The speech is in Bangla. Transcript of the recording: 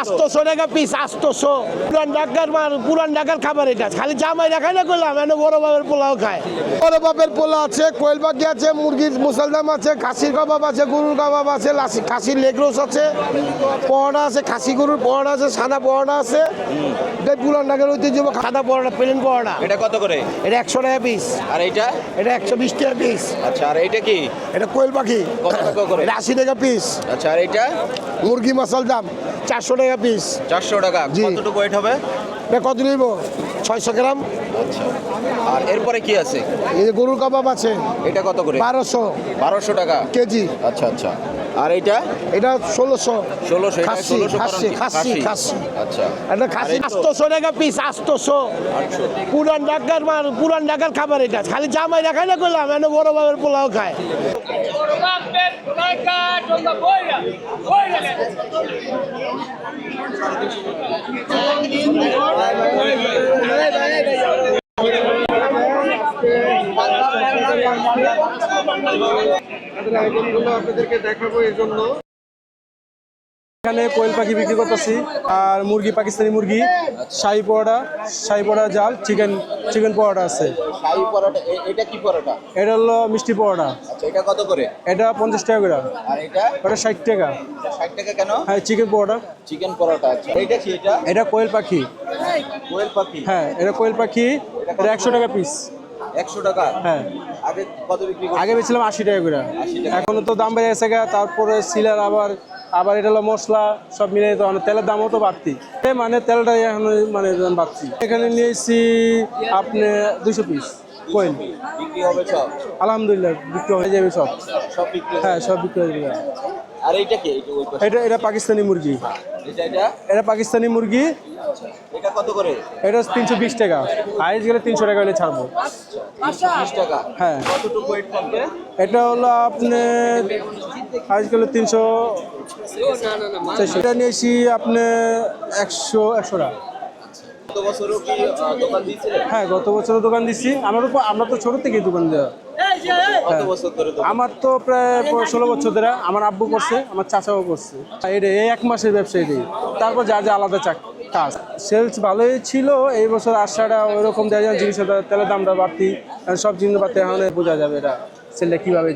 800 টাকা পিস, 800। পুরান ঢাকার খাবার এটা, খালি জামাই রাখাই না করলাম, এনে বড় বাপের পোলাও খায়। বড় বাপের পোলাও আছে, কোয়েল পাখি আছে, মুরগির মুসলদাম আছে, খাসির কাবাব আছে, গরুর কাবাব আছে, খাসির লেগ রোস্ট আছে, পরোটা আছে, খাসি গরুর পরোটা আছে, সাদা পরোটা আছে। এটা পুরান ঢাকার ঐতিহ্য সাদা পরোটা, প্লেন পরোটা। এটা কত করে? এটা 100 টাকা পিস। আর এইটা? এটা 120 টাকা পিস। আচ্ছা, আর এইটা কি? এটা কোয়েল পাখি। কত টাকা করে? এটা 80 টাকা পিস। আচ্ছা, আর এইটা? মুরগি মুসলদাম 400 টাকা পিস। 400 টাকা। জি। কতটুকু ওয়েট হবে? এটা কত নিব? 600 গ্রাম। আচ্ছা, আর এরপরে কি আছে? এই যে গরুর কাবাব আছে, এটা কত করে? 1200 টাকা কেজি। আচ্ছা আচ্ছা, আর এইটা? এটা 1600। 1600। এটা খাসি 1600 খাসি কারণ কি? খাসি খাসি। আচ্ছা, এটা খাসি 800 টাকা পিস, 800। পুরান ঢাকার খাবার এটা, খালি জামাই রাখাই না করলাম, এনে বড় বাপের পোলাও খায়। আপনাদেরকে দেখাবো এই জন্য এখানে কোয়েল পাখি বিক্রি করতেছি, আর মুরগি পাকিস্তানি মুরগি, শাহী পরোটা জাল, চিকেন পরোটা আছে। শাহী পরোটা, এটা কি পরোটা? এটা হলো মিষ্টি পরোটা। আচ্ছা, এটা কত করে? এটা 50 টাকা করে। আর এটা? ওটা 60 টাকা। 60 টাকা কেন? হ্যাঁ, চিকেন পরোটা। চিকেন পরোটা। আচ্ছা, এইটা কি? এটা এটা কোয়েল পাখি। কোয়েল পাখি? হ্যাঁ, এটা কোয়েল পাখি। এটা 100 টাকা পিস। 100 টাকা? হ্যাঁ, আগে কত বিক্রি করতেন? আগে বেছিলাম 80 টাকা করে। 80 টাকা। এখনো তো দাম বেড়ে গেছে গা, তারপরে সিলার আবার এটা হলো মশলা সব মিলে তো তেলের দামও তো বাড়তি, মানে তেলটাই এখন মানে দাম বাড়তি। এখানে নিয়েছি আপনি 200 পিস কোয়েল। বিক্রি হবে সব? আলহামদুলিল্লাহ বিক্রি হয়ে যাবে সব। সব বিক্রি? হ্যাঁ, সব বিক্রি হয়ে যাবে। আর এইটা কি? এইটা ওই পাশে? এটা পাকিস্তানি মুরগি। এটা পাকিস্তানি মুরগি। এটা কত করে? এটা 320 টাকা। আইস গেলে 300 টাকা হলে ছাড়বো। 320 টাকা? হ্যাঁ। কতটুকু ওয়েট থাকবে? এটা হলো আপনি আইস গেলে 300। এটা নিয়েছি আপনি 100 টাকা। গত বছরও কি দোকান দিয়েছিলেন? হ্যাঁ, গত বছরও দোকান দিচ্ছি। আমরা তো ছোট থেকেই দোকান দেওয়া। কত বছর ধরে দোকান? আমার তো প্রায় 16 বছর ধরে। আমার আব্বু করছে, আমার চাচাও করছে। এটা এই 1 মাসের ব্যবসা এটাই। তারপর যা আলাদা কাজ। সেলস ভালোই ছিল এই বছর। আসাটা ওইরকম দেওয়া যায়, জিনিসের তেলের দামটা বাড়তি, সব জিনিস বাড়তি, এখন বোঝা যাবে এটা সেলটা কীভাবে